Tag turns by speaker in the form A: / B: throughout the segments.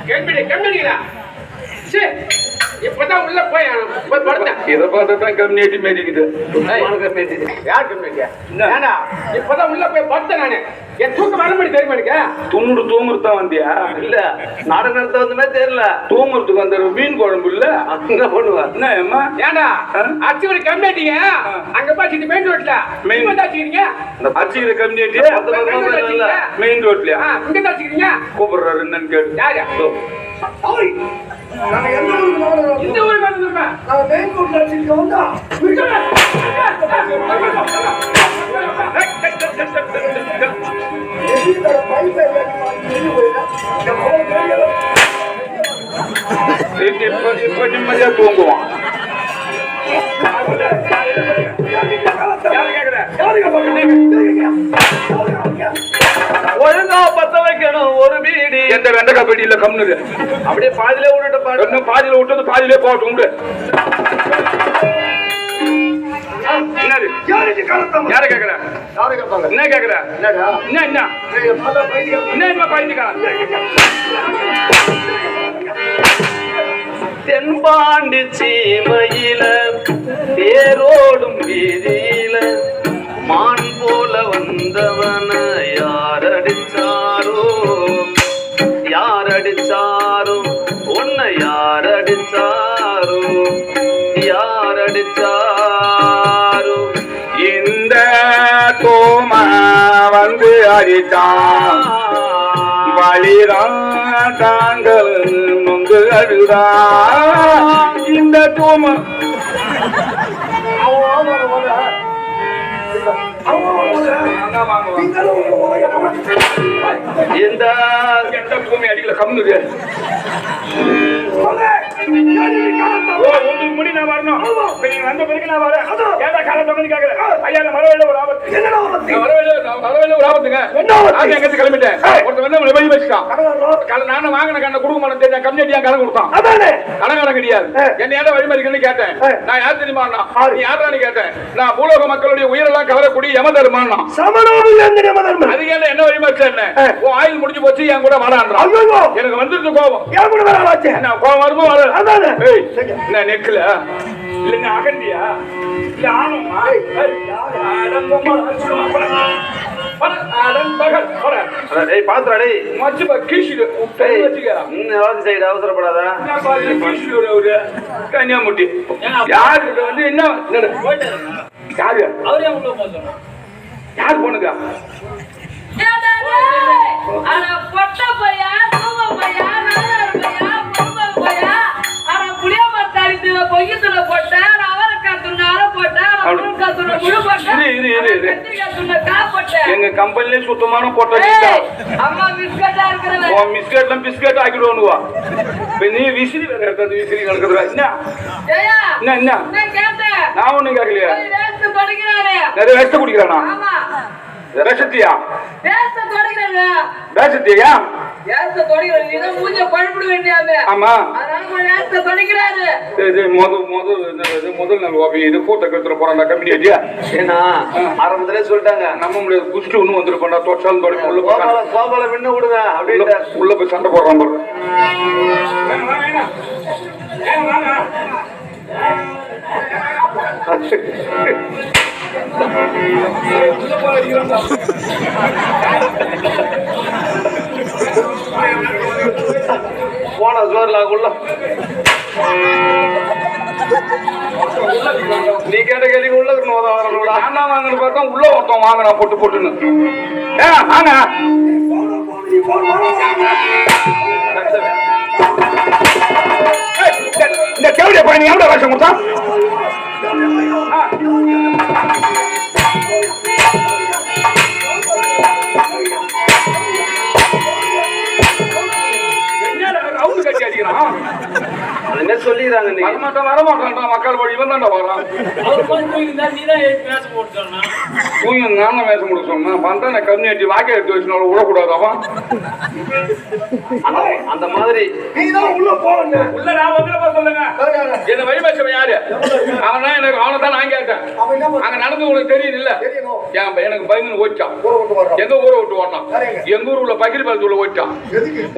A: கம்பெனிங்களா? சரி, இப்பதான் உள்ள போய் படுத்தேன்.
B: இதை பார்த்துதான் கம்யூனிட்டி மேடிக்குது.
A: யார் கம்பெனியா? இப்பதான் உள்ள போய் படுத்தேன் நானு. என் தூக்கம் வர மாதிரி தெரியுமா எனக்கு?
B: தூங்குறதுதான் வந்தியா?
A: இல்ல, நாடகம் நடத்த வந்த மாதிரி தெரியல.
B: தூங்குறதுக்கு வந்த மீன் குழம்பு இல்ல
A: அங்க பண்ணுவா.
B: என்ன ஏமா?
A: ஏண்டா அச்சுவலி கம்யூனிட்டிங்க அங்க பாத்துட்டு மெயின் ரோட்ல மெயின் வந்து வச்சுக்கிறீங்க.
B: அச்சுக்கிற கம்யூனிட்டி மெயின் ரோட்லயா?
A: இங்க தான் வச்சுக்கிறீங்க.
B: கூப்பிடுறாரு என்னன்னு கேட்டு.
A: யாரு? இந்த ஊருக்கு வந்துருப்பேன். நான் மெயின் ரோட்ல வச்சுக்க வந்தா
B: இப்ப நிம்மதியா தூங்குவான்.
A: ஒழுங்கா பத்த வைக்கணும் ஒரு பீடி.
B: எந்த வெண்டக்காய் பீடியில கம்னுது
A: அப்படியே பாதியிலே விட்டுட்டு
B: பாதியில விட்டது பாதியிலே போட்டு உண்டு. என்னது? யார கேக்குற? என்ன கேக்குற? என்ன பைத்தியக்காரன்?
A: தென்பாண்டி சீமையில தேரோடும் வீதியில மான் போல வந்தவன யார் அடிச்சாரோ உன்னை யார் அடிச்சாரோ
B: இந்த தோமா வந்து அடித்தான் வலிதான் தாங்கள் நொந்து அழுதா. இந்த தோமா
A: இந்த
B: பூமி அடிக்கல கம்னுது. உங்களுக்கு முடி நான் வரணும். நீங்க வந்த பிறகு நான் வரேன். ஏதா கால தொகுதி கேட்கறேன். ஐயா மரவேல ஒரு ஆபத்து. மரவேல ஒரு ஆபத்துங்க. நான் எங்க கிளம்பிட்டேன். ஒருத்தர் வந்து வெளிய வச்சிட்டான். கால நானே வாங்கின கண்ண குடுக்க மாட்டேன் தெரிஞ்ச கம்யூனிட்டியா கடன் கொடுத்தான். அதானே கடன் கிடையாது. என்ன ஏதா வழிமறிக்கன்னு கேட்டேன். நான் யார் தெரியுமாண்ணா? நீ யாரான்னு கேட்டேன். நான் பூலோக மக்களுடைய உயிரெல்லாம் கவரக்கூடிய யமதர்மாண்ணா.
A: சமணோபிலேந்து யமதர்மன்.
B: அதுக்கு என்ன வழிமறிச்ச என்ன? உன் ஆயுள் முடிஞ்சு போச்சு என் கூட வாடான்றான். எனக்கு வந்துருச்சு கோபம்.
A: என் கூட வராச்சு.
B: நான் கோபம் வருமோ வர.
A: அதானே
B: நான் நெக்கல இல்ல அகண்டியா இல்ல ஆணுமா?
A: அவசரப்படாத.
B: கன்னியாமுட்டி யாரு வந்து என்ன யாரு யார் போனுங்க? எங்க கம்பெனில சுத்தமான பொட்டை பிஸ்கட் ஆக்கிடுவா. நீ விசிறி விசிறி நடக்குதுடா. என்ன என்ன நான் ஒண்ணும் கேட்கலையா? நிறைய வேஸ்ட் குடிக்கிறானா? ரசத்தியா ரசத்தியா? ஆமா முதல் நாள் இது கூட்ட கருத்துல போறாங்க கம்பெனியா.
A: ஏன்னா ஆரம்பத்திலே சொல்லிட்டாங்க நம்ம முடியாது. குஷ்டு ஒண்ணு வந்துருப்பா தோற்றாலும் தொடங்கி உள்ள கோபால விண்ணு விடுங்க அப்படின்னு
B: உள்ள போய் சண்டை போடுறாங்க.
A: போன ஜோர்ல உள்ள
B: நீ கேட்ட கேள்வி உள்ள வாங்கன்னு பார்த்தா உள்ள ஒருத்தன் வாங்கினா பொட்டு பொட்டுன்னு. வாங்க இந்த கேள்வியை போய் நீ எவ்வளவு வருஷம் கொடுத்தா?
A: என்ன சொல்லிடுறாங்க நீங்க?
B: வரமாட்டான் மக்கள் படி இவன் தான்டா வரான். தூங்கி நானும் வேஷம் கொடுக்க சொன்னேன். வந்தா கம்யூனிட்டி வாக்கை எடுத்து வச்சுனால விடக்கூடாது அவன்.
A: அந்த மாதிரி
C: நீதான் உள்ள போவங்க.
B: உள்ள நான் வந்து சொல்லுங்க. என்ன வழிபேசவன் யாரு? அவன் எனக்கு அவனை தான் நான் கேட்டேன். அங்க நடந்து உனக்கு தெரியுது இல்ல? எனக்கு பயந்து ஓடிச்சான். எங்க ஊரை விட்டு ஓடணும். எங்க ஊர் உள்ள பகிர் பாலத்துல ஓடிச்சான்.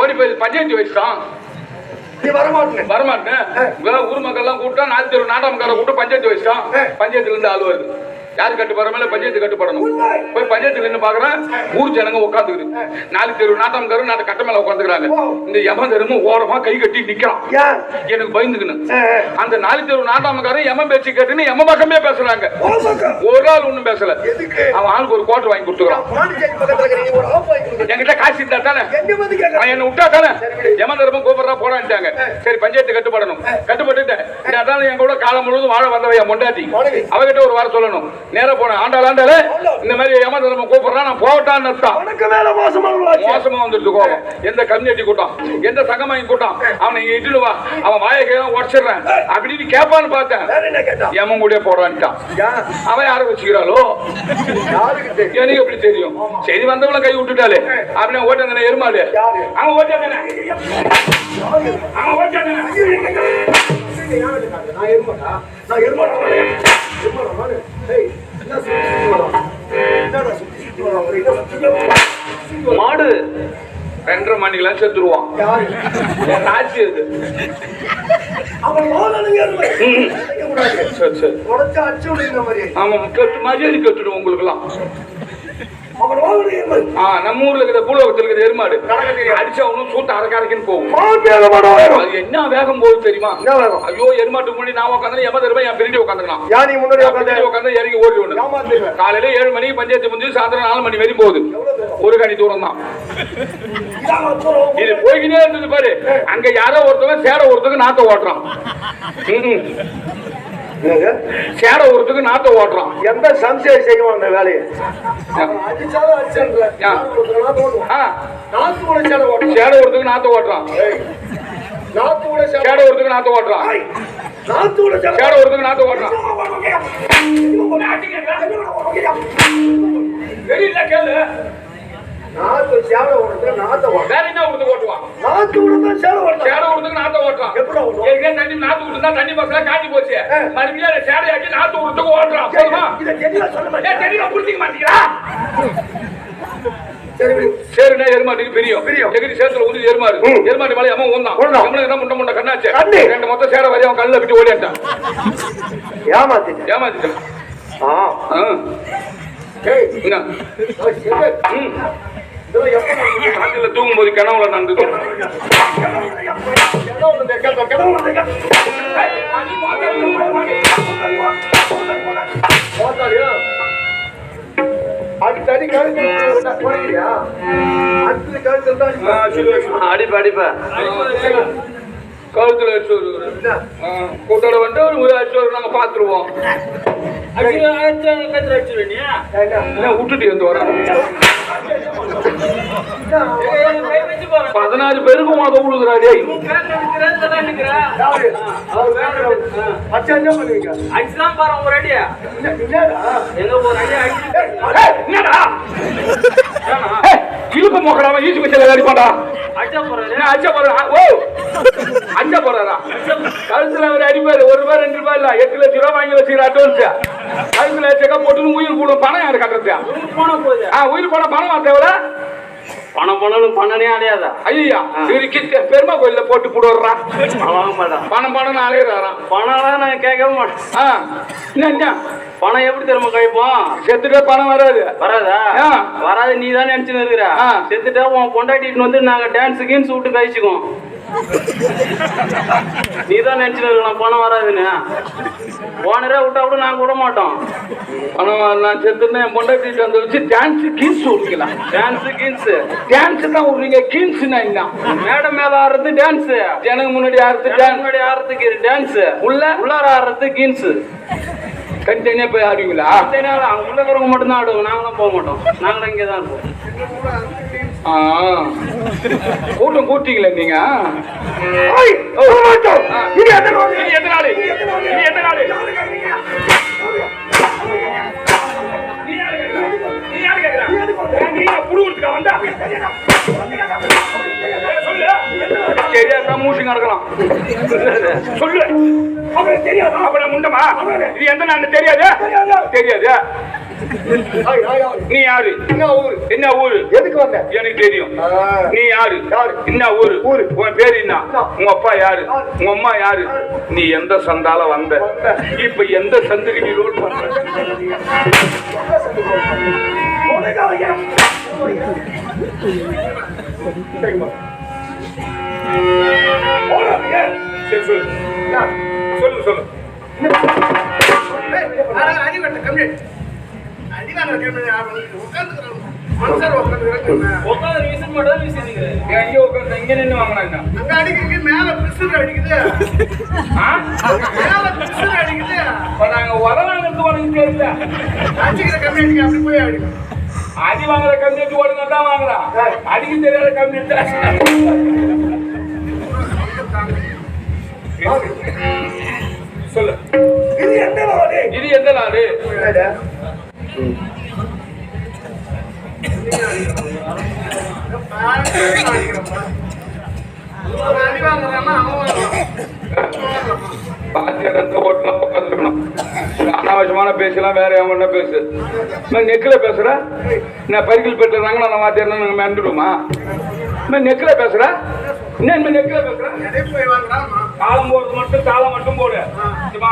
B: ஓடி போய் பஞ்சாயத்து வச்சுட்டான்.
C: நீ வரமாட்டேன்.
B: ஊர் மக்கள் எல்லாம் கூப்பிட்டா 4 தெரு நாட்டாமக்கார கூப்பிட்டு பஞ்சாயத்து வச்சுட்டான். பஞ்சாயத்துல இருந்து ஆள் வருது. யாரு கட்டுப்படுற மேல பஞ்சாயத்து கட்டுப்படணும். போய் பஞ்சாயத்துல என்ன பாக்குறேன், ஊர் ஜனங்க உட்காந்துக்குது. 4 தெரு நாட்டாமக்காரர் நாட்டு கட்ட மேல உட்காந்துக்கிறாங்க. இந்த யமன் தெருமும் ஓரமா கை கட்டி நிக்கிறான். எனக்கு பயந்துக்கணும். அந்த 4 தெரு நாட்டாமக்காரன் எமன் பேச்சு கேட்டுன்னு எம பக்கமே பேசுறாங்க. ஒரு ஆள் ஒண்ணும் பேசல. அவன் ஆளுக்கு ஒரு கோட்டர் வாங்கி கொடுத்துக்கிறான். என்கிட்ட காசு இருந்தா தானே என்ன விட்டா தானே எமன் தெருமும் கூப்பிடுறா போடான்ட்டாங்க. சரி பஞ்சாயத்து கட்டுப்படணும். கட்டுப்பட்டுட்டேன். அதான் என் கூட காலம் முழுவதும் வாழ வந்தவையா மொண்டாட்டி. அவகிட்ட ஒரு வாரம் சொல்லணும். நேர போன ஆண்டாளே இந்த மாதிரி ஏமாந்த கூப்பிடுறான். நான் போகட்டான்னு மோசமா வந்துட்டு கோபம். எந்த கம்யூனிட்டி கூட்டம், எந்த சங்கமாயி கூட்டம், அவனை இங்க இட்டுட்டு வா, அவன் வாயகையெல்லாம் உடச்சிடுறேன் அப்படின்னு கேட்பான்னு பார்த்தேன். ஏமன் கூட போறான்ட்டான். அவன் யாரை வச்சுக்கிறாளோ எனக்கு எப்படி தெரியும்? சரி வந்தவளை கை விட்டுட்டாலே அப்படின்னு ஓட்டாங்க எருமாடு. அவன் ஓட்டாங்க
A: மாடு
B: 2:30 மணிக்கெல்லாம் செத்துருவான். ஆட்சி அது. ஆமா கட்டு மரியாதை கட்டுடும் உங்களுக்கு எல்லாம். நம்ம ஊர்ல இருக்கிற பூலோகத்தில் இருக்கிற எருமாடு அடிச்சா ஒன்னும் சூட்ட அரக்காரக்குன்னு போகும். அது என்ன வேகம் போகுது தெரியுமா? ஐயோ எருமாட்டுக்கு முன்னாடி நான் உட்காந்து என் பிரிண்டி உட்காந்துக்கலாம். உட்காந்து இறங்கி ஓடி ஒண்ணு. காலையில 7 மணிக்கு பஞ்சாயத்து முடிஞ்சு சாயந்தரம் 4 மணி வரைக்கும் போகுது. ஒரு கணி தூரம் தான் இது போய்கிட்டே இருந்தது பாரு. அங்க யாரோ ஒருத்தவங்க சேர ஒருத்தருக்கு நாத்த ஓட்டுறான். சேர ஒருத்தருக்கு நாத்த ஓட்டுறான்.
C: எந்த சம்சயம் செய்வோம் அந்த வேலையை?
B: சேர ஒருத்தருக்கு நாத்த ஓட்டுறான். சேர ஒருத்தருக்கு நாத்த ஓட்டுறான். சேர ஒருத்தருக்கு நாத்த ஓட்டுறான். தெரியல கேளு. வேற என்ன ஒருத்தர் ஓட்டுவான்? சேர ஒருத்தருக்கு நாத்த ஓட்டுறான். தண்ணி நாத்து விட்டுருந்தா தண்ணி பசங்க காஞ்சி போச்சு. மறுபடியும் சேரையாக்கி நாத்து விட்டுக்கு ஓட்டுறான். போதுமா? தெரியல புரிஞ்சுக்க மாட்டீங்களா? சேருனா எருமாட்டுக்கு பிரியும். எகிரி சேத்துல ஊதி எருமாடு. எருமாடு மேல அம்மா ஊந்தான். என்ன முண்டை முண்டை கண்ணாச்சு. 2 மொத்தம் சேர வரையும் அவன் கல்ல விட்டு ஓடிட்டான். ஏமாத்திட்டான். தூங்கும் போது கனவுல நடந்தது.
A: அடிப்பா
B: கழுத்துல கூட்டோட வந்து ஒரு நாங்க பாத்துருவோம். விட்டுட்டு வந்து வர 16 பேருக்கும் அதை விழுதுறாடே. இழுப்பு மோக்கடாம ஈசு பச்சல அடிப்பாடா. அஞ்சா போறாரா? கழுத்துல அவர் அடிப்பாரு. 1 ரூபாய் 2 ரூபாய் இல்ல 8 லட்சம் ரூபாய் வாங்கி வச்சுக்கிற அட்வான்ஸ். கழுத்துல செக்க போட்டு உயிர் போடும். பணம் யாரு கட்டுறது? உயிர் போன பணம் வார்த்தை
A: பணம் பண்ணனே அடையாதா?
B: ஐயா பெருமா கோயில போட்டு போடுறா. பணம் அலையிறாராம்.
A: பணம் நான் கேட்க மாட்டேன். பணம் எப்படி தெரியுமா கழிப்போம்?
B: செத்துட்டா பணம் வராது.
A: வராது நீ தானே நினைச்சுன்னு இருக்கிற. செத்துட்டா உன் கொண்டாட்டிட்டு வந்து நாங்க டான்ஸ் கீன்ஸ் விட்டு கழிச்சுக்குவோம். நீதான் நினைச்சுன்னு இருக்கலாம் பணம் வராதுன்னு. போனரே விட்டா கூட நாங்க விட மாட்டோம்.
B: பணம் நான் செத்துன்னு என் கொண்டாட்டிட்டு வந்து வச்சு டான்ஸ் கீன்ஸ் விட்டுக்கலாம். டான்ஸ் தான் விடுறீங்க. கீன்ஸ்னா என்ன?
A: மேடம் மேல ஆடுறது டான்ஸ்.
B: ஜனங்க முன்னாடி
A: ஆடுறதுக்கு டான்ஸ். உள்ளார ஆடுறது கீன்ஸ்.
B: தனித்தனியா போய் ஆடுவீங்களா?
A: அங்க உள்ள இருக்கிறவங்க மட்டும் தான் ஆடுவோம். நாங்களும் போக மாட்டோம். நாங்களும் இங்கே தான் இருப்போம்.
B: கூட்டம் கூட்டிங்களே நீங்க.
C: இது எத்தனை நாள்?
B: இது எத்தனை நாள்? இது எத்தனை நாள்? நீ யாரு கேக்குறா? நீ புடு கொடுத்துக்க வந்தா சரியா மூச்சு நடக்கலாம். சொல்லு தெரியாது. அப்ப முண்டமா இது எந்த நாள் தெரியாது? தெரியாது. நீ யாரு? என்ன ஊரு?
C: எதுக்கு வந்த?
B: எனக்கு தெரியும். நீ யாரு? என்ன ஊரு? உன் பேரு என்ன? உங்க அப்பா யாரு? உங்க அம்மா யாரு? நீ எந்த சந்தால வந்த? இப்ப எந்த சந்துக்கு நீ ரோல் பண்ற? சொல்லு சொல்லு. அடி வாங்குற கம்யூனிட்டி ஓடுங்க தான் வாங்குறான். அடிக்க தெரியாத கம்யூனிட்டி சொல்லு. இது எந்த நாடு? இது எந்த நாடு? அனாவசியமான பேசலாம். வேற எவன பேசு. நெக்கில பேசுற நான் பரிக்கல் பெற்றுறாங்க. நான் வாத்தியா மெண்டுடுமா? நெக்கில பேசுற என்ன? நெக்கில பேசுற காலம் போறது மட்டும் காலம் மட்டும் போடு.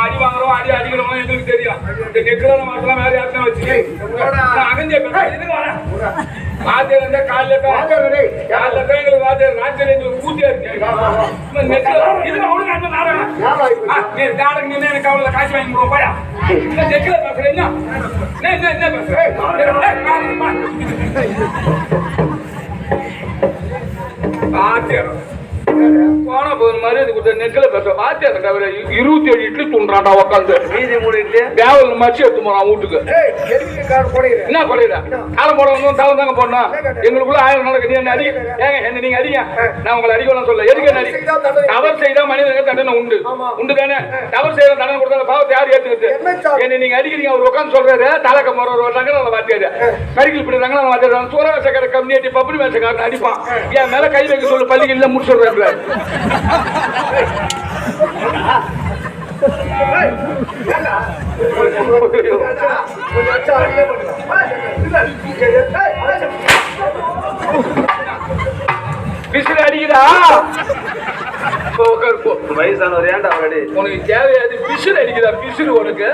B: அடி வாங்குறோம் அடி அடிக்கிறோம் எங்களுக்கு தெரியும். இந்த நெக்கில மாத்தலாம் வேற யாருக்கும் வச்சு அகஞ்சே பேசுறேன். வாத்தியா இருந்தா காலைல எங்களுக்கு வாத்தியா ராத்திரி எங்களுக்கு கூத்தியா இருக்கு. நாடகம் நின்று எனக்கு அவ்வளவு காசு வாங்கி கொடுப்போம். போயா நெக்கில பேசுறேன். என்ன பேசுறேன்? போன போது மரியாதை கொடுத்த நெக்கில பேச வாத்தியார தவிர 27 இட்லி தூண்டுறான்டா உட்காந்து. மீதி 3 இட்லி தேவல் மச்சி எடுத்து போறான் வீட்டுக்கு. என்ன பண்ணிடுற? காலம் போட வந்து தலை தாங்க போடணும். எங்களுக்குள்ள 1000 நடக்கு. நீ என்ன அடி? ஏங்க என்ன நீங்க அடிங்க. நான் உங்களை அடிக்கலாம் சொல்ல. எதுக்கு என்ன அடி? தவறு செய்தா மனிதனுக்கு தண்டனை உண்டு. உண்டு தானே? தவறு செய்யற தண்டனை கொடுத்தா பாவத்தை யார் ஏத்துக்கிட்டு? என்ன நீங்க அடிக்கிறீங்க? அவர் உட்காந்து சொல்றாரு தாலக்க போற ஒரு வாத்தியாரு கறிகள் பிடிறாங்க. வாத்தியாரு சூரவேசக்கார கம்யூனிட்டி பப்ளி வேசக்காரன் அடிப்பான். என் மேல கை வைக்க சொல்லு. பள்ளிகள் முடிச்சுடுறாரு. பிசிறு அடிக்குதா? வயசானவர் ஏன்டா அவரடி? உனக்கு தேவையாது பிசிறு அடிக்குதா? பிசிறு உனக்கு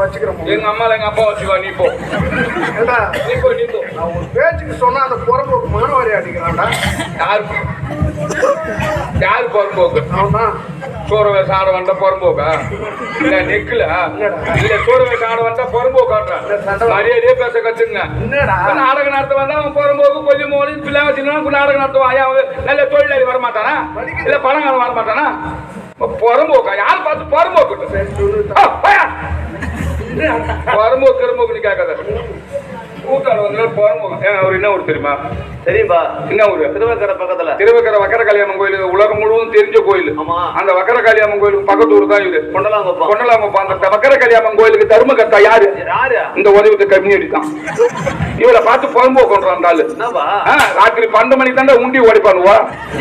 C: வச்சுக்கிறோம்.
B: எங்க அம்மால எங்க அப்பா வச்சுக்கோ. நீ போ நீ போ நீ போ.
C: பேச்சுக்கு சொன்னா அந்த புறம்போக்கு மானவாரி அடிக்கிறான்டா.
B: யாரு புறம்போக்கு? சோறு சாட வந்தா புறம்போக்கா? இல்ல நெக்குல இல்ல சோறு சாட வந்தா புறம்போக்காட்டுறான். மரியாதையே பேச கத்துங்க. நாடகம் நடத்த வந்தா அவன் புறம்போக்கு கொஞ்சம் மோடி பிள்ளை வச்சுக்கணும். நாடகம் நடத்துவான். நல்ல தொழிலாளி வரமாட்டானா? இல்ல பணங்காலம் வரமாட்டானா? புறம்போக்கா? யாரு பார்த்து புறம்போக்கு? புறம்போக்கு கிரும்போக்குன்னு கேட்காத. கூட்டாள வந்து புறம்போக்கு. அவர் என்ன ஊர் தெரியுமா?
A: தெரியும்பா.
B: என்ன ஊரு?
A: திருவக்கரை பக்கத்துல.
B: திருவக்கரை வக்கரகாளியம்மன் கோயில் உலகம் முழுவதும் தெரிஞ்ச கோயில். அந்த வக்கரகாளியம்மன் கோயிலுக்கு பக்கத்து ஊர் தான் இது. கொண்டலாங்கப்பா. அந்த வக்கரகாளியம்மன் கோயிலுக்கு தர்மகர்த்தா யாரு? இந்த உதவி கம்யூனிட்டி தான். இவரை பார்த்து புறம்போ கொண்டாரு. ராத்திரி 12 மணிக்கு தாண்டா உண்டி ஓடிப்பானுவா.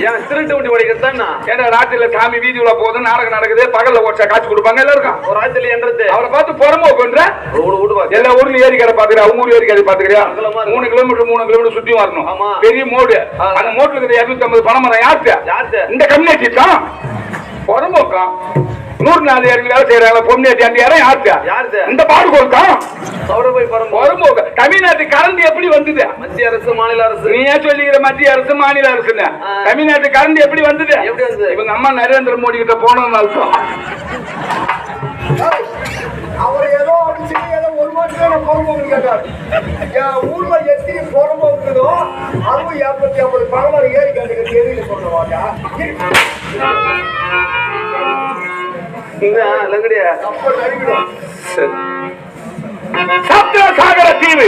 A: ஏன் திருட்டு உண்டி ஓடிக்கிறதா?
B: ஏன்னா ராத்திரில சாமி வீதியில போகுது, நாடகம் நடக்குது, பகல்ல ஓடிச்சா காட்சி கொடுப்பாங்க எல்லாருக்கும்.
A: ஒரு ராத்திரி என்றது
B: அவரை பார்த்து புறம்போ கொன்ற எல்லா ஊர்லயும் ஏரி கடை பாத்துக்கிறா. அவங்க ஊர் ஏரி கடை பாத்துக்கிறியா? 3 கிலோமீட்டர் சுத்தி வரணும். பெரிய மோடு. அந்த மோட்ல இருக்கிற 250 பணம் யாரு? இந்த கம்யூனிட்டி தான். புறம்போக்கம் 104 ஏரிக்கு வேலை செய்யறாங்க. பொம்மியாட்டி அந்த இடம் யாரு? இந்த பாடுகோல் தான். புறம்போக்கம். தமிழ்நாட்டு கரண்ட் எப்படி வந்தது?
A: மத்திய அரசு மாநில அரசு.
B: நீ ஏன் சொல்லிக்கிற மத்திய அரசு மாநில அரசுன்னு? தமிழ்நாட்டு கரண்ட் எப்படி வந்தது? இவங்க அம்மா நரேந்திர மோடி கிட்ட போனோம்னு அர்த்தம்.
C: அவர் ஏதோ ஏதோ ஒரு மாசம் புறம்போக்கு கேட்டார். என் ஊர்ல எத்தனை புறம்போக்கு இருக்குதோ அதுவும் 250 பணம் ஏறி கேட்டுக்கிட்டு எதிரில் சொல்லுவாங்க.
B: சப்தசாகர தீவு.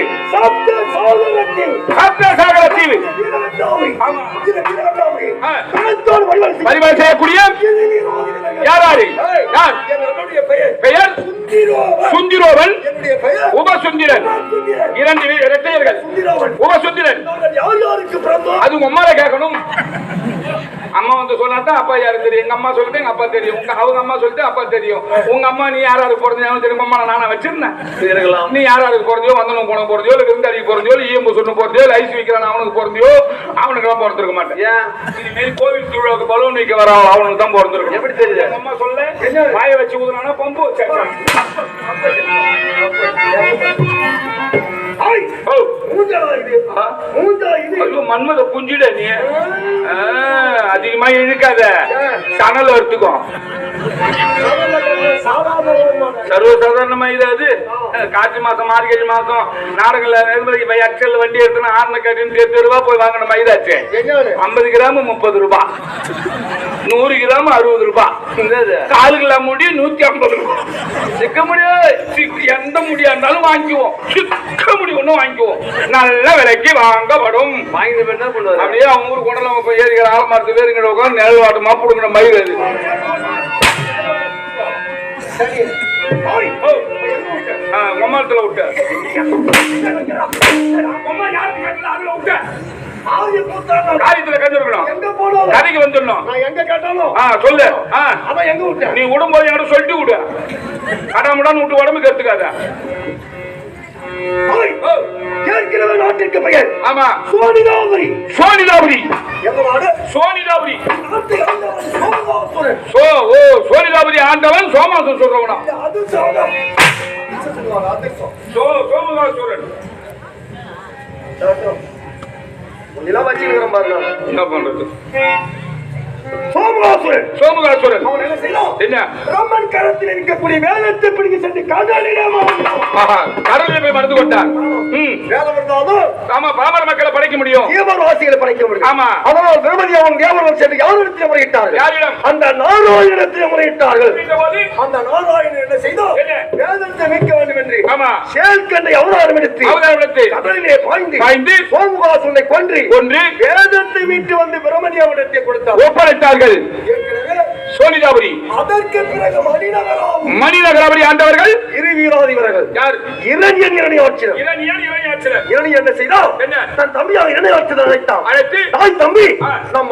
B: அறிவு ஆமா. பரிமாறு செய்யக்கூடிய யாராரு யார் பெயர் சுந்திரோவன் உபசுந்திரன் இரண்டு இரட்டையர்கள் உபசுந்திரன் அது உங்க அம்மாவை கேட்கணும் அம்மா வந்து சொல்லாதான் அப்பா யாரு தெரியும் எங்க அம்மா சொல்லிட்டு எங்க அப்பா தெரியும் அவங்க அம்மா சொல்லிட்டு அப்பா தெரியும் உங்க அம்மா நீ யாராருக்கு பிறந்தது தெரியும் அம்மா நானா வச்சிருந்தேன் நீ யாராருக்கு பிறந்தியோ வந்தனும் போன போறதையோ இல்ல விருந்தாளிக்கு பிறந்தியோ இல்ல ஈம்பு சொன்னு போறதையோ இல்ல ஐஸ் வைக்கிறான் அவனுக்கு பிறந்தியோ அவனுக்கு எல்லாம் பிறந்திருக்க மாட்டேன் ஏன் இனிமேல் கோவில் திருவிழாவுக்கு பலூன் வைக்க வர அவனுக்கு தான் பிறந்திருக்கும் எப்படி தெரியுது எங்க அம்மா சொல்ல வாய வச்சு ஊதுனா பம்பு மன்மத குஞ்சிட நீ அதிகமா இழுக்காத சணல் எடுத்துக்கும் சர்வசாதாரணமா இது கார்த்திகை மாசம் மார்கழி மாசம் நாடகங்கள் எக்ஸல் வண்டி எடுத்துனா 6 ரூபாய் போய் வாங்கின மயிலாச்சு 50 கிராம் 30 ரூபாய் 100 கிராம் 60 ரூபாய் 4 கிலோ முடி 150 ரூபாய் சிக்க முடியாது எந்த முடியா இருந்தாலும் வாங்கிக்குவோம் சிக்க முடி ஒண்ணு வாங்கிக்குவோம் நல்ல விலைக்கு வாங்கப்படும் வாங்கி அப்படியே அவங்க ஊருக்கு கொண்டலாம் போய் ஏறிக்கிற ஆலமரத்து பேருங்கிற உட்காந்து நிழல் வாட்டமா புடுங்கிற மயில் அது மொமாலத்துல விட்ட காரியத்துல கண்டிருக்கணும் கதைக்கு வந்துடணும் சொல்லு நீ விடும்போது என்கிட்ட சொல்லிட்டு விடு அடாமுடான்னு விட்டு உடம்புக்கு எடுத்துக்காத நாட்டிற்கு பெயர் ஆமா சோனிதாபுரி சோனிதாபுரி சோனிதாபுரி சோனிதாபுரி ஆண்டவன் சோமாசன் சொல்றவனா சோமகாசுரன் என்ன பண்றது சோமகாசுரன் சோமகாசுரன் என்ன பிரம்மன் கரத்தில் இருக்கக்கூடிய வேதத்தை பிடிக்க சென்று கடலில் போய் மறந்து கொண்டார் வேதம் இருந்தாலும் ஆமா பாமர மக்களை படைக்க முடியும் தேவவாசிகளை படைக்க முடியும் ஆமா அதனால் திருமதி அவன் தேவர்கள் சென்று யாரிடத்தில் முறையிட்டார்கள் யாரிடம் அந்த நாராயணத்தில் முறையிட்டார்கள் அந்த நாராயணன் என்ன செய்தார் வேதத்தை மீட்க வேண்டும் என்று ஆமா சேல்கண்டை அவதாரம் எடுத்து கடலிலே பாய்ந்து சோமகாசுரனை கொன்று வேதத்தை மீட்டு வந்து பிரம்மதேவனிடத்தை கொடுத்தார் சோனிதாபுரி அதற்கு பிறகு மணிநகராபுரி ஆண்டவர்கள் இரு வீராதிபர்கள் யார் இரணியன் இரணியாட்சியர் இரணியன் என்ன செய்தார் தன் தம்பியாக இரணியாட்சியர் அழைத்தான் தாய் தம்பி நம்